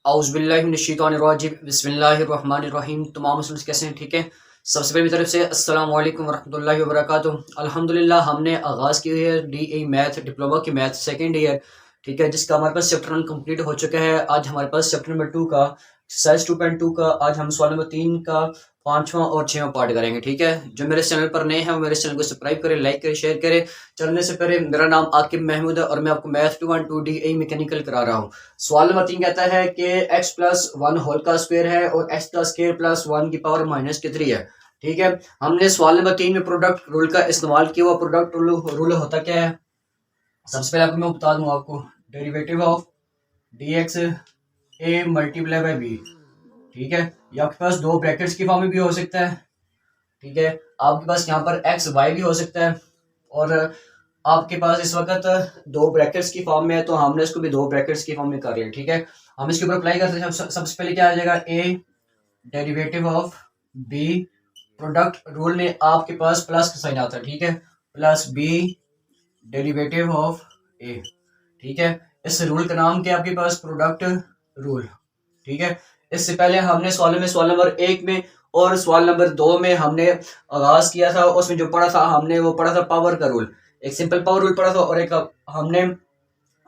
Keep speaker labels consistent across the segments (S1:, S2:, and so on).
S1: औज़ुबिल्लाहिमिनश्शैतानिर्रजीम बिस्मिल्लाहिर्रहमानिर्रहीम। तमाम मुस्लिम कैसे हैं? ठीक है। सबसे पहले मेरी तरफ से अस्सलाम वालेकुम वरहमतुल्लाहि वबरकातुहू। अल्हम्दुलिल्लाह हमने आगाज़ की हुई है DE मैथ डिप्लोमा की मैथ सेकंड ईयर, ठीक है, जिसका हमारे पास चैप्टर 1 कंप्लीट हो चुका है। आज हमारे पास चैप्टर नंबर 2 का एक्सरसाइज 2.2 का आज हम सवाल नंबर 3 का 5वां और 6वां पार्ट करेंगे। ठीक है। जो मेरे चैनल पर नए हैं वो मेरे चैनल को सब्सक्राइब करें, लाइक करें, शेयर करें। चलने से पहले मेरा नाम आकिब महमूद है और मैं आपको मैथ 212 DE मैकेनिकल करा रहा हूँ। सवाल नंबर 3 कहता है कि x प्लस 1 होल का स्क्वायर है और x का स्क्वायर प्लस 1 की पावर माइनस के 3 है। ठीक है। हमने सवाल नंबर 3 में प्रोडक्ट रूल का इस्तेमाल किया हुआ। प्रोडक्ट रूल होता क्या है? सबसे पहले आपको मैं बता दूं, आपको derivative of dx a multiply by b। ठीक है। ये आपके पास दो ब्रैकेट्स की फॉर्म में भी हो सकता है। ठीक है। आपके पास यहाँ पर एक्स वाई भी हो सकता है और आपके पास इस वक्त दो ब्रैकेट्स की फॉर्म में है, तो हमने इसको भी दो ब्रैकेट्स की फॉर्म में कर रहे हैं। ठीक है। हम इसके ऊपर अप्लाई करते हैं। सबसे पहले क्या आ जाएगा? A derivative of b. Product rule में आपके पास प्लस का साइन आता है। ठीक है। प्लस बी डेरिवेटिव ऑफ ए। ठीक है। इस रूल का नाम क्या है आपके पास? Product rule. ठीक है। इससे पहले हमने सवाल नंबर 1 में और सवाल नंबर 2 में हमने आगाज किया था। उसमें जो पढ़ा था हमने वो पढ़ा था पावर का रूल, एक सिंपल पावर रूल पढ़ा था और एक हमने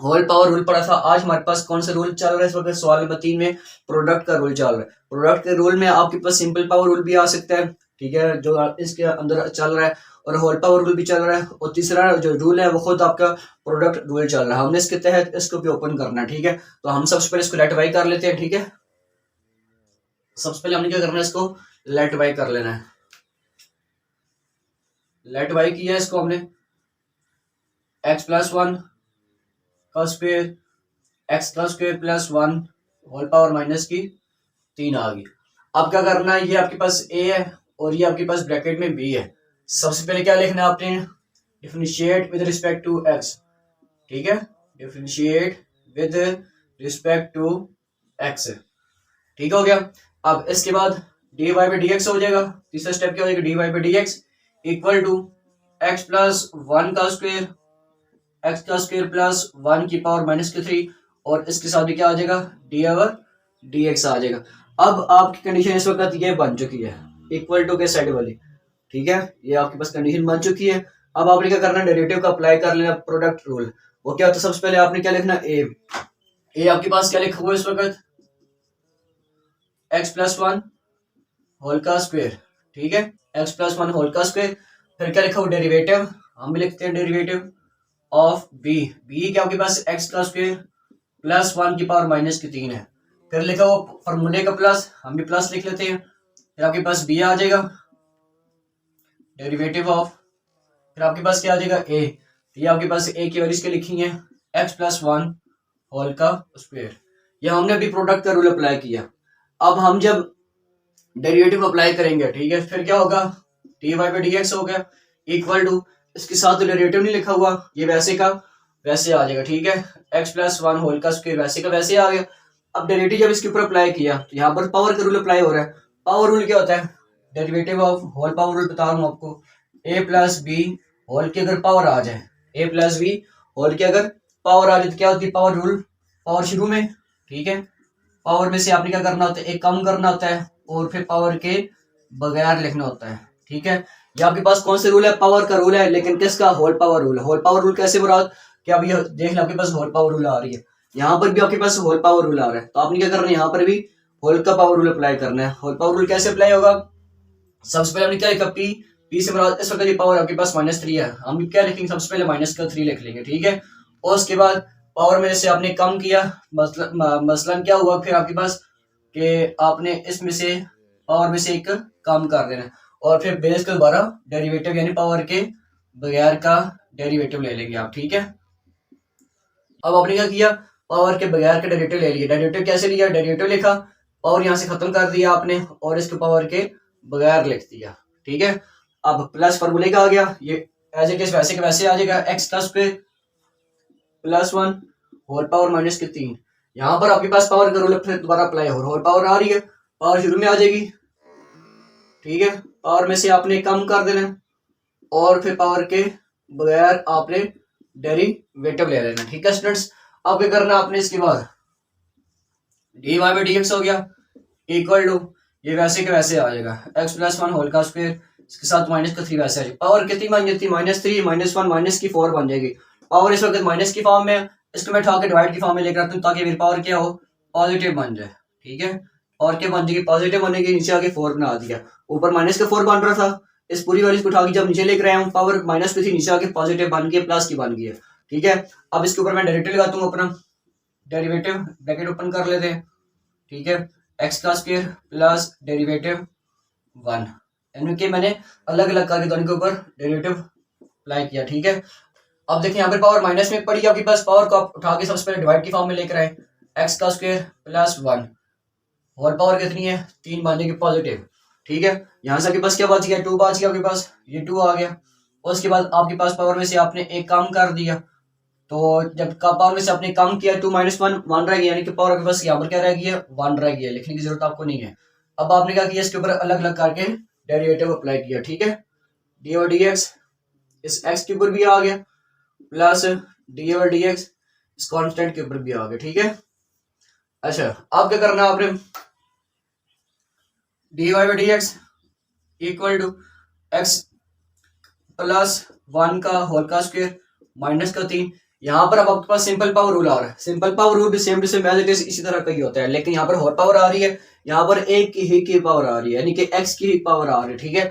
S1: होल पावर रूल पढ़ा था। आज हमारे पास कौन सा रूल चल रहा है? इस वक्त सवाल नंबर 3 में प्रोडक्ट का रूल चल रहा है। प्रोडक्ट के रूल में आपके पास सिंपल पावर रूल भी आ सकता है, ठीक है, जो इसके अंदर चल रहा है, और होल पावर रूल भी चल रहा है, और तीसरा जो रूल है वो खुद आपका प्रोडक्ट रूल चल रहा है। हमने इसके तहत इसको भी ओपन करना है। ठीक है। तो हम सबसे पहले इसको लेट वाई कर लेते हैं। ठीक है। सबसे पहले हमने क्या करना है? इसको लेट वाई कर लेना है। लेट वाई किया है इसको हमने एक्स प्लस 1 का स्क्वायर, एक्स का square plus 1 whole power minus की 3 आ गई। अब क्या करना है? ये आपके पास ए है और ये आपके पास ब्रैकेट में बी है। सबसे पहले क्या लिखना है आपने? Differentiate with respect to x. ठीक है। Differentiate with respect to x. ठीक हो गया। अब इसके बाद d y by d x हो जाएगा। तीसरा स्टेप क्या हो जाएगा? D y by d x equal to x plus 1 का स्क्वायर, एक्स का स्क्वायर प्लस 1 की पावर माइनस के 3, और इसके साथ भी क्या आ जाएगा? डी ओवर डी एक्स आ जाएगा। अब आपकी कंडीशन इस वक्त ये बन चुकी है इक्वल टू के साइड वाली। ठीक है। ये आपके पास कंडीशन बन चुकी है। अब आपने क्या करना? डेरिवेटिव का अप्लाई कर लेना प्रोडक्ट रूल। वो क्या होता है? सबसे पहले आपने क्या लिखना? ए आपके पास क्या लिखा हुआ है इस वक्त? एक्स प्लस 1 होल का स्क्वायर। ठीक है। एक्स प्लस 1 होल का स्क्वायर। फिर क्या लिखा हुआ? डेरिवेटिव। हम भी लिखते हैं डेरिवेटिव ऑफ बी। बी क्या आपके पास? एक्स का स्क्वायर प्लस 1 की पावर माइनस की 3 है। फिर लिखा हुआ फॉर्मूले का प्लस, हम भी प्लस लिख लेते हैं। फिर आपके पास बी आ जाएगा डेरिवेटिव ऑफ, फिर आपके पास क्या आ जाएगा? ए। ये आपके पास ए की वैल्यूज क्या लिखी है? एक्स प्लस 1 होल का स्क्वायर। ये हमने अभी प्रोडक्ट का रूल अप्लाई किया। अब हम जब डेरिवेटिव अप्लाई करेंगे, ठीक है, फिर क्या होगा? D y by d x हो गया इक्वल टू, इसके साथ तो डेरिवेटिव नहीं लिखा हुआ, ये वैसे का वैसे आ जाएगा। ठीक है। एक्स प्लस 1 होल का स्क्वायर वैसे का वैसे आ गया। अब डेरिवेटिव जब इसके ऊपर अप्लाई किया तो यहाँ पर पावर का रूल अप्लाई हो रहा है। पावर रूल क्या होता है? Derivative of whole power rule बता रहा हूँ आपको। ए प्लस बी होल की अगर पावर आ जाए, ए प्लस बी होल की अगर पावर आ जाए तो क्या होती है? पावर रूल, पावर शुरू में। ठीक है। पावर में से आपने क्या करना होता है? एक कम करना होता है और फिर पावर के बगैर लिखना होता है। ठीक है। ये आपके पास कौन सा रूल है? पावर का रूल है, लेकिन किसका? Whole power rule. Whole power rule कैसे मुराद? कि अब ये देख लो आपके पास होल पावर रूल आ रही है, यहाँ पर भी आपके पास होल पावर रूल आ रहा है, तो आपने क्या करना है? यहाँ पर भी होल का पावर रूल अप्लाई करना है। होल पावर रूल कैसे अप्लाई होगा? सबसे पहले हमने क्या लिखा? पी। पी से मुराद इस वक्त ये पावर आपके पास -3 है, हम क्या लिखेंगे? सबसे पहले माइनस का 3 लिख लेंगे। ठीक है। और उसके बाद पावर में से आपने कम किया, मसलन क्या हुआ फिर आपके पास कि आपने इसमें से पावर में से एक कम कर देना, और फिर बेस का दोबारा डेरिवेटिव यानी पावर के बगैर का डेरिवेटिव ले लेंगे आप। ठीक है। अब आपने क्या किया? पावर के बगैर का डेरिवेटिव ले लिया। डेरिवेटिव कैसे लिया? डेरिवेटिव लिखा, पावर यहां से खत्म कर दिया आपने और इसके पावर के बगैर लिख दिया। ठीक है। अब प्लस फॉर्मूले का आ गया, ये एज इट इज वैसे के वैसे आ जाएगा। एक्स प्लस पे प्लस 1 होल पावर माइनस के 3। यहाँ पर आपके पास पावर का रूल फिर दोबारा अप्लाई हो, होल पावर आ रही है, पावर शुरू में आ जाएगी। ठीक है। पावर में से आपने कम कर देना और फिर पावर के बगैर आपने डेरिवेटिव ले लेना। ठीक है स्टूडेंट्स। अब क्या करना आपने? इसके बाद d y by d x हो गया इक्वल टू, ये वैसे के वैसे आ जाएगा एक्स प्लस वन होल का स्क्वायर, इसके साथ माइनस का थ्री वैसे आ जाएगा। पावर कितनी बन जाती है, minus three minus one minus की फोर बन जाएगी। पावर इस वक्त माइनस की फॉर्म में, इसको मैं उठा के डिवाइड की फॉर्म में लेकर आता हूँ ताकि मेरी पावर क्या हो, पॉजिटिव बन जाए। ठीक है, और क्या बन जाएगी, पॉजिटिव बनेगी। नीचे आके फोर बना दिया, ऊपर माइनस का फोर बन रहा था, इस पूरी वैल्यू को उठा के जब नीचे लेकर आया हूँ, पावर माइनस पे थी, नीचे आके पॉजिटिव बन गई, प्लस की बन गई है। ठीक है, अब इसके ऊपर मैं डेरिवेटिव लगाता हूँ, अपना डेरिवेटिव ब्रैकेट ओपन कर लेते हैं। ठीक है, एक्स का स्क्वायर प्लस डेरिवेटिव वन, यानी कि मैंने अलग अलग करके दोनों के ऊपर डेरिवेटिव अप्लाई किया। ठीक है, अब देखिए यहाँ पर पावर माइनस में पड़ी, आपके पास पावर को आप उठा के सबसे पहले डिवाइड की फॉर्म में लेकर आए, एक्स का square plus one, whole power कितनी है, तीन बन जाएगी पॉजिटिव। ठीक है, यहाँ से आपके पास क्या बच गया, टू बच गया, आपके पास ये टू आ गया। उसके बाद आपके पास पावर में से आपने एक कम कर दिया, तो जब पावर में से आपने कम किया, टू माइनस वन, वन रह गया, यानी कि पावर आपके पास यहाँ पर क्या रह गया, वन रह गया, लिखने की जरूरत आपको नहीं है। अब आपने क्या किया, इसके ऊपर अलग अलग करके डेरिवेटिव अप्लाई किया। ठीक है, डी ओवर डी एक्स इस एक्स के ऊपर भी आ गया, plus D over D x इस कॉन्स्टेंट के ऊपर भी आ गया। ठीक है, अच्छा अब क्या करना है आपने, d y by d x equal to x plus one का होल का स्क्वायर माइनस का तीन। यहाँ पर अब आपके पास सिंपल पावर रूल आ रहा है, सिंपल पावर रूल भी same to same as it is इसी तरह का ही होता है, लेकिन यहाँ पर होल पावर आ रही है, यहाँ पर एक की पावर आ रही है, यानी कि एक्स की पावर आ रही है। ठीक है,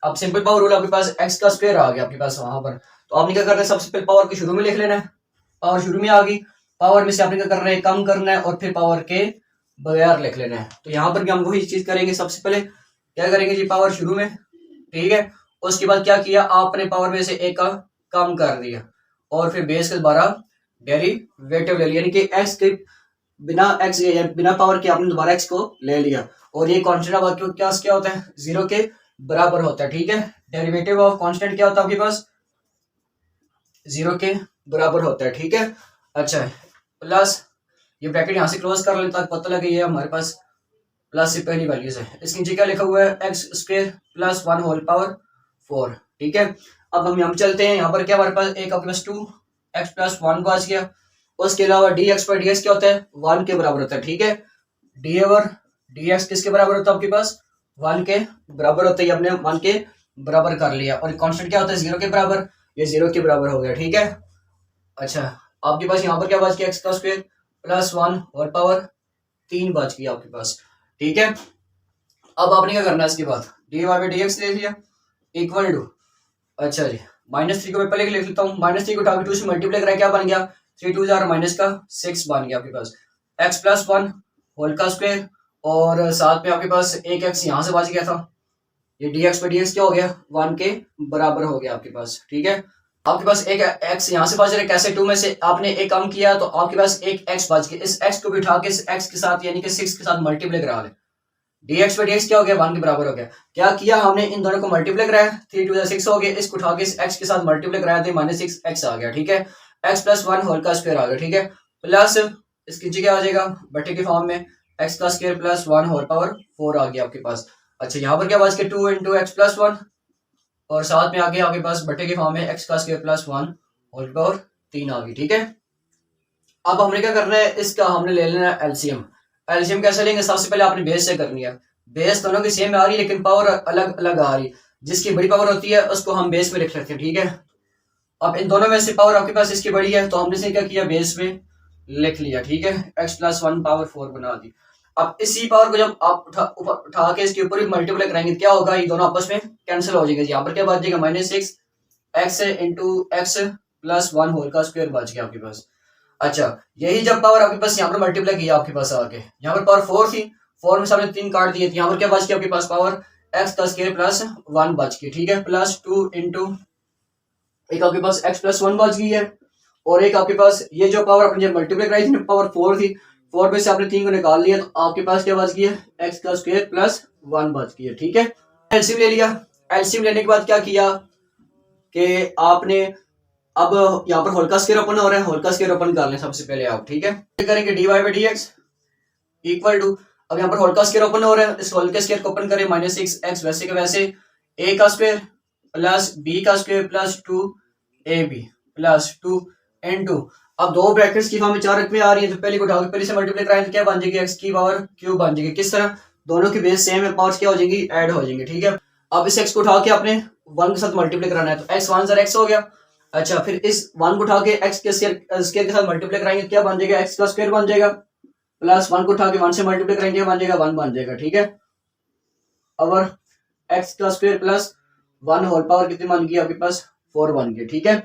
S1: अब सिंपल पावर रूल आपके पास एक्स का स्क्वायर आ गया आपके पास वहां पर, तो आपने क्या करना है, सबसे पहले पावर के शुरू में लिख लेना है, पावर शुरू में आ गई, पावर में से आपने क्या करना है, कम करना है, और फिर पावर के बगैर लिख लेना है। तो यहाँ पर भी हम वही चीज करेंगे, सबसे पहले क्या करेंगे जी, पावर शुरू में। ठीक है, उसके बाद क्या किया आपने, पावर में से एक का कम कर दिया, और फिर बेस के दोबारा डेरिवेटिव ले लिया, यानी कि एक्स के बिना एक्स बिना पावर के आपने दोबारा एक्स को ले लिया, और ये कॉन्स्टेंट क्या होता है, जीरो के बराबर होता है। ठीक है, डेरिवेटिव ऑफ कांस्टेंट क्या होता है आपके पास, जीरो के बराबर होता है। ठीक है, अच्छा प्लस ये ब्रैकेट यहां से क्लोज कर लेता है, पता लगे ये हमारे पास प्लस से पहली वैल्यूज है। इसके नीचे क्या लिखा हुआ है, x square plus one whole power four. ठीक है, अब हम यहाँ चलते हैं, यहाँ पर क्या हमारे पास एक आपके पास टू एक्स प्लस वन बच गया, उसके अलावा डी एक्स पर डी एक्स क्या होता है, वन के बराबर होता है। ठीक है, डी ओवर डी एक्स किसके बराबर होता है आपके पास, वन के बराबर होता है, हमने वन के बराबर कर लिया, और कांस्टेंट क्या होता है, जीरो के बराबर, ये जीरो के बराबर हो गया। ठीक है, अच्छा आपके पास यहाँ पर क्या बच गया, एक्स का square plus one whole power तीन बच गया आपके पास। ठीक है, अब आपने क्या करना है, इसके बाद d y by d x ले लिया इक्वल टू, अच्छा जी माइनस थ्री को मैं पहले लिख लेता हूँ, माइनस थ्री को उठा के टू से मल्टीप्लाई कराया, क्या बन गया, थ्री टू जार माइनस का सिक्स बन गया आपके पास, एक्स प्लस वन होल का स्क्वायर, और साथ में आपके पास एक एक्स यहाँ से बच गया था, ये डी एक्स पे डी एक्स क्या हो गया, वन के बराबर हो गया आपके पास। ठीक है, आपके पास एक एक्स यहाँ से बच रहा है, कैसे, टू में से आपने एक कम किया तो आपके पास एक एक्स बच गया, इस एक्स को भी उठा के इस एक्स के साथ यानी कि सिक्स के साथ मल्टीप्लाई करा ले, डी एक्स पे डी एक्स क्या हो गया, वन के बराबर हो गया। क्या किया हमने, इन दोनों को मल्टीप्लाई कराया, थ्री टू सिक्स हो गया, इसको उठा के इस एक्स के साथ मल्टीप्लाई कराया तो माइनस सिक्स एक्स आ गया। ठीक है, एक्स प्लस वन होल का स्क्वायर आ गया। ठीक है, प्लस इसके नीचे क्या आ जाएगा, बटे के फॉर्म में एक्स का square plus one whole power four आ गया आपके पास। अच्छा यहाँ पर क्या बच गया, two into x plus one, और साथ में आगे आपके पास बटे के फॉर्म में एक्स का square plus one whole power तीन आ गई। ठीक है, अब हमने क्या करना है, इसका हमने ले लेना है एलसीएम। एलसीएम कैसे लेंगे, सबसे पहले आपने बेस से करनी है, बेस दोनों की सेम आ रही है लेकिन पावर अलग अलग आ रही है, जिसकी बड़ी पावर होती है उसको हम बेस में लिख लेते हैं। ठीक है, अब इन दोनों में से पावर आपके पास इसकी बड़ी है तो हमने से क्या किया, बेस में लिख लिया। ठीक है, x plus one power four बना दी। अब इसी पावर को जब आप उठा के इसके ऊपर मल्टीप्लाई कराएंगे क्या होगा, ये दोनों आपस में कैंसिल हो जाएंगे। यहाँ पर क्या बच जाएगा, minus six x into x plus one whole का स्क्वायर बच गया आपके पास। अच्छा यही जब पावर आपके पास यहाँ पर मल्टीप्लाई किया आपके पास आके, यहाँ पर पावर फोर थी, फोर में सामने तीन काट दिए, यहाँ पर क्या बच गया आपके पास, पावर एक्स का स्क्वायर प्लस वन बच गई। ठीक है, प्लस टू इंटू एक आपके पास एक्स प्लस वन बच गई है, और एक आपके पास ये जो पावर अपनी जब मल्टीप्लाई कराई थी पावर फोर थी, फोर में से आपने तीन को निकाल लिया तो आपके पास क्या बच गई है, एक्स का स्क्वायर प्लस वन बच गई है। ठीक है, एलसीएम ले लिया, एलसीएम लेने के बाद क्या किया कि आपने अब यहाँ पर होल का स्क्वायर ओपन हो रहा है, होल का स्क्वायर ओपन कर लें सबसे पहले आप। ठीक है, करेंगे d y by d x equal to, अब यहाँ पर होल का स्क्वायर ओपन हो रहा है, इस होल के स्क्वायर को ओपन करें, माइनस सिक्स एक्स वैसे के वैसे, ए का स्क्वायर प्लस बी का square plus two a b plus two into, अब दो ब्रैकेट्स की फॉर्म में 4 रकमें आ रही है, तो पहली को उठाओगे, पहले से मल्टीप्लाई कराएं तो क्या बन जाएगी, एक्स की पावर क्यूब बन जाएगी। किस तरह, दोनों की बेस सेम है, पावर्स क्या हो जाएंगी, ऐड हो जाएंगे। ठीक है, अब इस एक्स को उठा के आपने 1 के साथ मल्टीप्लाई कराना है, तो एक्स 1 ज़रा एक्स हो गया। अच्छा, फिर इस 1 को उठा के एक्स के स्क्वायर के साथ मल्टीप्लाई कराएंगे, क्या बन जाएगा, एक्स का स्क्वायर बन जाएगा, प्लस 1 को उठा के 1 से मल्टीप्लाई करेंगे, बन जाएगा 1 बन जाएगा। ठीक है, और एक्स का स्क्वायर प्लस 1 होल पावर कितनी बन गई आपके पास, 4 बन गई। ठीक है,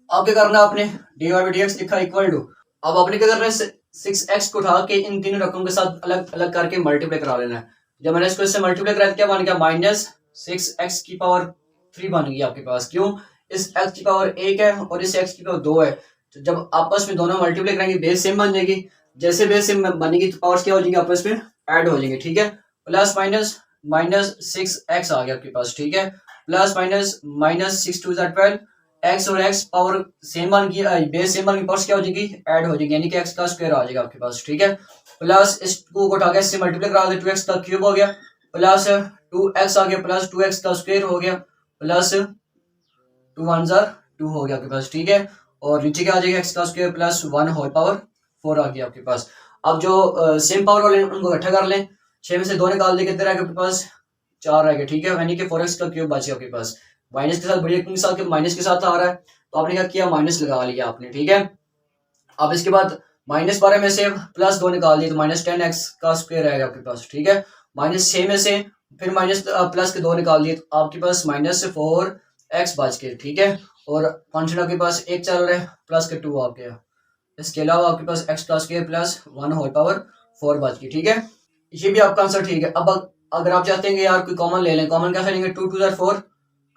S1: अब क्या करना आपने, डी वाई डी एक्स लिखा इक्वल टू, अब आपने क्या करना है, 6x को उठा के इन तीनों रकमों के साथ अलग अलग करके मल्टीप्लाई करा लेना है। जब मैंने इसको इससे मल्टीप्लाई कराया तो क्या बन गया, माइनस 6x की पावर 3 बन गई आपके पास। क्यों, इस x की पावर 1 है और इस x की पावर 2 है, तो जब आपस में दोनों मल्टीप्लाई करेंगे बेस सेम बन जाएगी, जैसे बेस सेम बनेगी तो पावर्स क्या हो जाएंगी, आपस में ऐड हो जाएंगे। ठीक है, प्लस माइनस माइनस 6x आ गया आपके पास। ठीक है, प्लस माइनस माइनस 6 2 12, एक्स और एक्स पावर सेम बन गई, बेस सेम बन गई, पावर्स क्या हो जाएगी, ऐड हो जाएगी, यानी कि एक्स का स्क्वायर आ जाएगा आपके पास। ठीक है, प्लस इस 2 को उठा के इससे मल्टीप्लाई करा दे, 2x का क्यूब हो गया, प्लस 2x आ गया, प्लस 2x का स्क्वायर हो गया, प्लस 2 1 2 हो गया आपके पास। ठीक है, और नीचे क्या आ जाएगा, एक्स का स्क्वायर प्लस 1 होल पावर 4 आ गया आपके पास। अब जो सेम पावर वाले उनको इकट्ठा कर लें, 6 में से 2 निकाल दे, कितने रहेगा आपके पास, 4 रहेगा। ठीक है, यानी कि 4x का क्यूब बच गया आपके पास, माइनस के साथ बड़ी रकम के साथ माइनस के साथ आ रहा है, तो आपने क्या किया, माइनस लगा लिया आपने। ठीक है, अब इसके बाद माइनस 12 में से प्लस 2 निकाल दिए, तो माइनस 10x का स्क्वायर रहेगा आपके पास। ठीक है, माइनस 6 में से फिर माइनस प्लस के 2 निकाल दिए, तो आपके पास माइनस 4x बच गए। ठीक है, और कॉन्स्टेंट आपके पास 1 चल रहा है, प्लस के 2 आ गया, इसके अलावा आपके पास x का स्क्वायर प्लस 1 होल पावर 4 बच गई। ठीक है, ये भी आपका आंसर ठीक है। अब अगर आप चाहते हैं कि यार कोई कॉमन ले लें, कॉमन कैसे लेंगे, 2 2 4,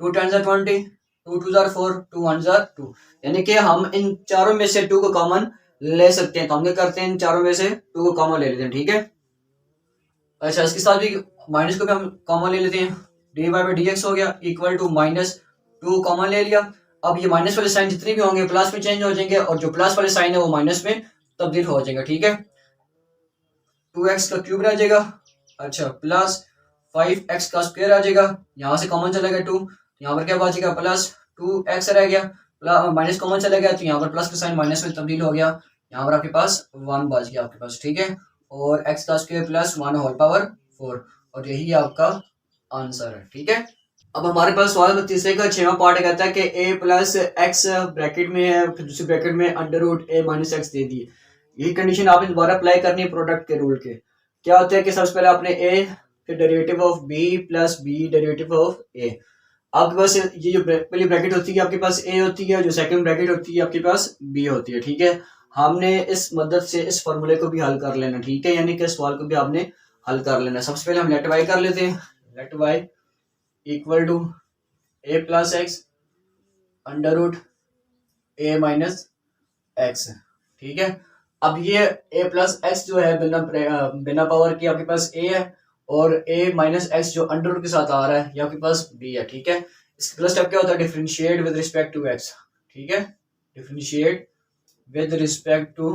S1: 2 10 20, 2 2 4, 2 1 2, यानी कि हम इन चारों में से 2 को कॉमन ले सकते हैं, तो हम क्या करते हैं, इन चारों में से 2 को कॉमन ले लेते हैं। ठीक है, अच्छा, इसके साथ भी माइनस को भी हम कॉमन ले लेते हैं, d y by d x हो गया इक्वल टू माइनस 2 कॉमन ले लिया। अब ये माइनस वाले साइन जितने भी होंगे प्लस में चेंज हो जाएंगे, और जो प्लस वाले साइन है वो माइनस में तब्दील हो जाएगा। ठीक है, 2x का क्यूब रह जाएगा, अच्छा, प्लस 5x का स्क्वायर आ जाएगा, यहाँ से कॉमन चला गया 2, यहाँ पर क्या बचेगा, प्लस 2x रह गया, माइनस कॉमन चला गया तो यहाँ पर प्लस का साइन माइनस में तब्दील हो गया, यहाँ पर आपके पास 1 बच गया आपके पास। ठीक है, और x का स्क्वायर प्लस 1 होल पावर 4, और यही आपका आंसर है। ठीक है, अब हमारे पास सवाल तीसरे का 6वां पार्ट कहता है कि a प्लस एक्स ब्रैकेट में है, फिर दूसरे ब्रैकेट में under root a minus x दे दिए। यही कंडीशन आपने दोबारा अप्लाई करनी है प्रोडक्ट के रूल के। क्या होता है कि सबसे पहले आपने a फिर derivative of b plus b derivative of a, आपके पास ये जो पहली ब्रैकेट होती है आपके पास a होती है, जो सेकंड ब्रैकेट होती है आपके पास b होती है। ठीक है, हमने इस मदद से इस फॉर्मूले को भी हल कर लेना। ठीक है, यानी कि सवाल को भी आपने हल कर लेना। सबसे पहले हम लेट y कर लेते हैं, let y equal to a plus x under root a minus x. ठीक है, अब ये a प्लस एक्स जो है बिना पावर के आपके पास a है, और a माइनस एक्स जो अंडर रूट के साथ आ रहा है ये आपके पास b है। ठीक है, इसका अगला स्टेप क्या होता है, differentiate with respect to x। ठीक है, differentiate with respect to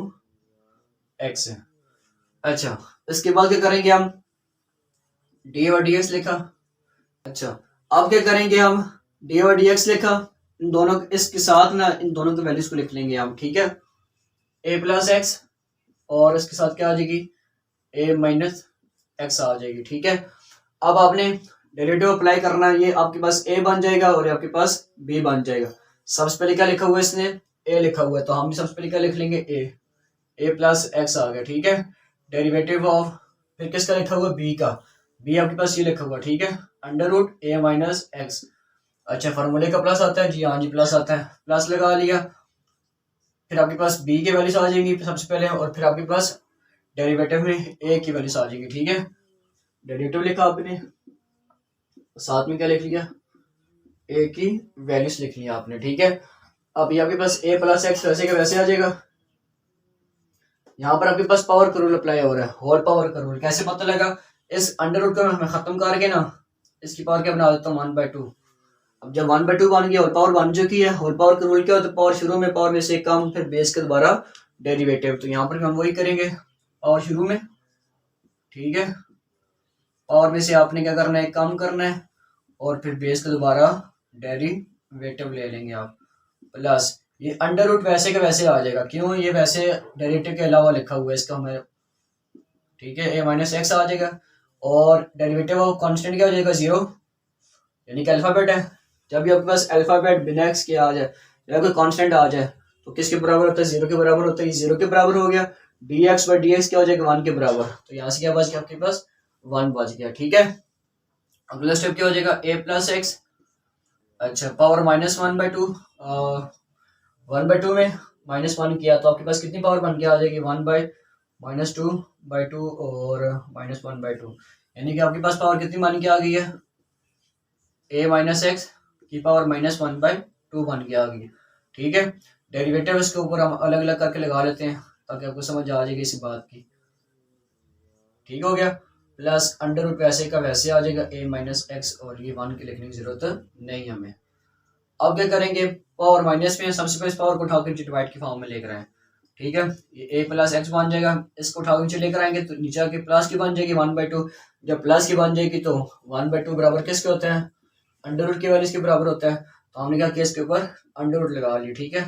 S1: x। अच्छा, इसके बाद क्या करेंगे हम, डी और डी एक्स लिखा। अच्छा, अब क्या करेंगे हम, डी और डी एक्स लिखा, इन दोनों इसके साथ ना इन दोनों के वैल्यूज को लिख लेंगे हम। ठीक है, a प्लस एक्स और इसके साथ क्या आ जाएगी, a माइनस एक्स आ जाएगी। ठीक है, अब आपने डेरिवेटिव अप्लाई करना है, ये आपके पास a बन जाएगा और आपके पास b बन जाएगा। सबसे पहले क्या लिखा हुआ है इसने, a लिखा हुआ है, तो हम भी सबसे पहले क्या लिख लेंगे, a प्लस एक्स आ गया। ठीक है, डेरिवेटिव ऑफ, फिर किसका लिखा हुआ, b का, b आपके पास ये लिखा हुआ। ठीक है, under root a minus x. अच्छा, फार्मूले का प्लस आता है जी, हाँ जी प्लस आता है, प्लस लगा लिया, फिर आपके पास b की वैल्यूज आ जाएंगी सबसे पहले, और फिर आपके पास डेरिवेटिव में a की वैल्यूज आ जाएगी। ठीक है, डेरिवेटिव लिखा आपने, साथ में क्या लिख लिया, a की वैल्यूज लिख लिया आपने। ठीक है, अब ये आपके पास a प्लस एक्स वैसे का वैसे आ जाएगा, यहाँ पर आपके पास पावर का रूल अप्लाई हो रहा है, होल पावर का रूल। कैसे पता लगा, इस अंडर रूट को हमें खत्म करके ना इसकी पावर क्या बना देता हूँ, 1/2। अब जब 1/2 बन गया, होल पावर बन चुकी है, होल पावर का रूल क्या होता है, पावर शुरू में पावर में से कम, फिर बेस के दोबारा डेरिवेटिव, तो यहाँ पर हम वही करेंगे, पावर शुरू में। ठीक है, पावर में से आपने क्या करना है, कम करना है, और फिर बेस का दोबारा डेरिवेटिव ले लेंगे आप, प्लस ये अंडर रूट वैसे के वैसे आ जाएगा, क्यों, ये वैसे डेरिवेटिव के अलावा लिखा हुआ है इसका हमें, ठीक है। ए माइनस एक्स आ जाएगा और डेरिवेटिव ऑफ कांस्टेंट क्या हो जाएगा, जीरो, यानी कि अल्फाबेट है। जब भी आपके पास अल्फाबेट बिना एक्स के आ जाए या कोई कांस्टेंट आ जाए तो किसके बराबर होता है, जीरो के बराबर होता है। ये जीरो के बराबर हो गया, D x by d x क्या हो जाएगा, वन के बराबर। तो यहाँ से क्या बच गया आपके पास, वन बच गया, ठीक है। अगला स्टेप क्या हो जाएगा, ए प्लस एक्स, अच्छा power minus one by two, one by two में माइनस वन किया तो आपके पास कितनी पावर बन के आ जाएगी, one by minus two by two और माइनस वन बाई टू, यानी कि आपके पास पावर कितनी बन के आ गई है, ए माइनस एक्स की power minus one by two बन के आ गई, ठीक है। डेरिवेटिव इसके ऊपर हम अलग अलग करके लगा लेते हैं ताकि आपको समझ आ जाएगी इसी बात की, ठीक हो गया। प्लस अंडर रूट वैसे का वैसे आ जाएगा, ए माइनस एक्स, और ये वन के लिखने की जरूरत नहीं हमें। अब क्या करेंगे, पावर माइनस में सबसे पहले इस पावर को उठाकर डिवाइड की फॉर्म में लेकर आए, ठीक है। ये ए प्लस एक्स बन जाएगा, इसको उठाकर नीचे लेकर आएंगे तो नीचे आके प्लस की बन जाएगी वन बाई टू। जब प्लस की बन जाएगी तो वन बाई टू बराबर किसके होते हैं, अंडर रूट की वैल्यू इसके बराबर होता है। तो हमने क्या किया, इसके ऊपर अंडर रूट लगा लिया, ठीक है।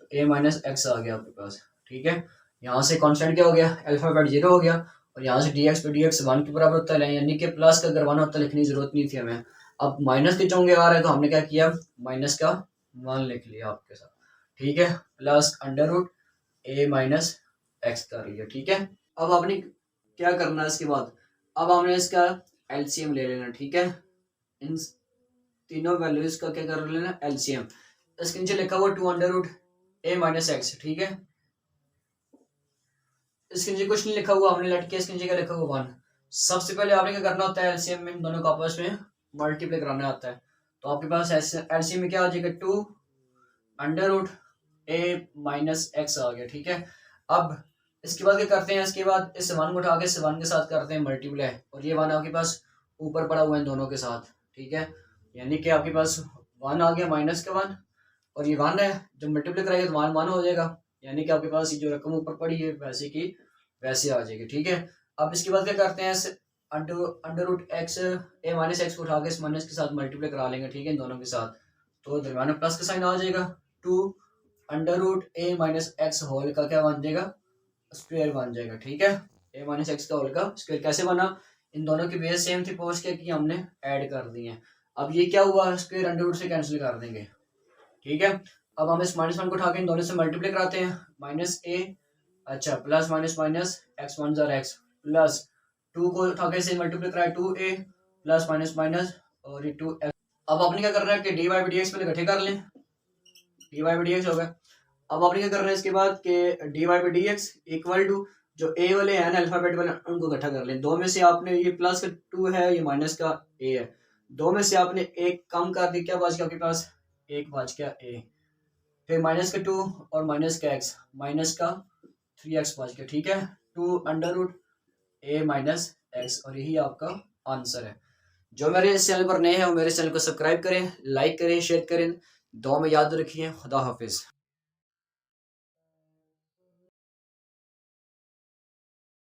S1: तो ए माइनस एक्स आ गया आपके पास, ठीक है। यहाँ से कॉन्स्टेंट क्या हो गया, अल्फाबेट जीरो हो गया, और यहाँ से डी एक्स पे डी एक्स वन के बराबर होता है, यानी कि प्लस का अगर वन होता है लिखने की जरूरत नहीं थी हमें। अब माइनस के चौंगे आ रहे हैं तो हमने क्या किया, माइनस का वन लिख लिया आपके साथ, ठीक है। Plus under root a minus x कर लिया, ठीक है। अब आपने क्या करना है इसके बाद, अब हमने इसका एलसीएम ले लेना, ठीक है। इन तीनों वैल्यूज का क्या कर लेना, एलसीएम। इसके नीचे लिखा हुआ two under root a minus x, ठीक है। इसके नीचे कुछ नहीं लिखा हुआ, हमने लटके इसके नीचे क्या लिखा हुआ, वन। सबसे पहले आपने क्या करना होता है, एलसीएम में इन दोनों को आपस में मल्टीप्लाई कराना होता है। तो आपके पास एलसीएम में क्या आ जाएगा, two under root a minus x आ गया, ठीक है। अब इसके बाद क्या करते हैं, इसके बाद इस वन को उठा के इस वन के साथ करते हैं मल्टीप्लाई, और ये वन आपके पास ऊपर पड़ा हुआ है दोनों के साथ, ठीक है। यानी कि आपके पास वन आ गया माइनस का वन, और ये वन है, जब मल्टीप्लाई कराएंगे तो वन वन हो जाएगा, यानी कि आपके पास ये जो रकम ऊपर पड़ी है वैसे की वैसे आ जाएगी, ठीक है। अब इसके बाद क्या करते हैं, अंडर रूट एक्स ए माइनस एक्स को उठा के इस माइनस के साथ मल्टीप्लाई करा लेंगे, ठीक है, इन दोनों के साथ। तो दरम्यान में प्लस का साइन आ जाएगा, two under root a minus x whole का क्या बन जाएगा, स्क्वायर बन जाएगा, ठीक है। ए माइनस एक्स का होल का स्क्वायर कैसे बना, इन दोनों की बेस सेम थी, पोस्ट क्या की हमने ऐड कर दी है। अब ये क्या हुआ, स्क्वायर अंडर रूट से कैंसिल कर देंगे, ठीक है। अब हम इस माइनस वन को उठा के इन दोनों से मल्टीप्लाई कराते हैं, माइनस ए, अच्छा plus minus minus x one जार एक्स, प्लस टू को उठा के से मल्टीप्लाई कराए, two a plus minus minus और ये टू एक्स। अब आपने क्या करना है कि d y by d x पहले इकट्ठे कर लें, d y by d x हो गया। अब आपने क्या करना है इसके बाद कि d y by d x equal to जो ए वाले हैं ना अल्फाबेट वाले उनको इकट्ठा कर लें। दो में से आपने ये प्लस का टू है, ये माइनस का ए है, दो में से आपने एक कम कर दी, क्या बच गया आपके पास, एक बच गया ए, फिर माइनस का टू और माइनस का एक्स, माइनस का थ्री एक्स बच गया, ठीक है। Two under root a minus x, और यही आपका आंसर है। जो मेरे इस चैनल पर नए हैं वो मेरे चैनल को सब्सक्राइब करें, लाइक करें, शेयर करें, दुआ में याद रखिए। खुदा हाफिज।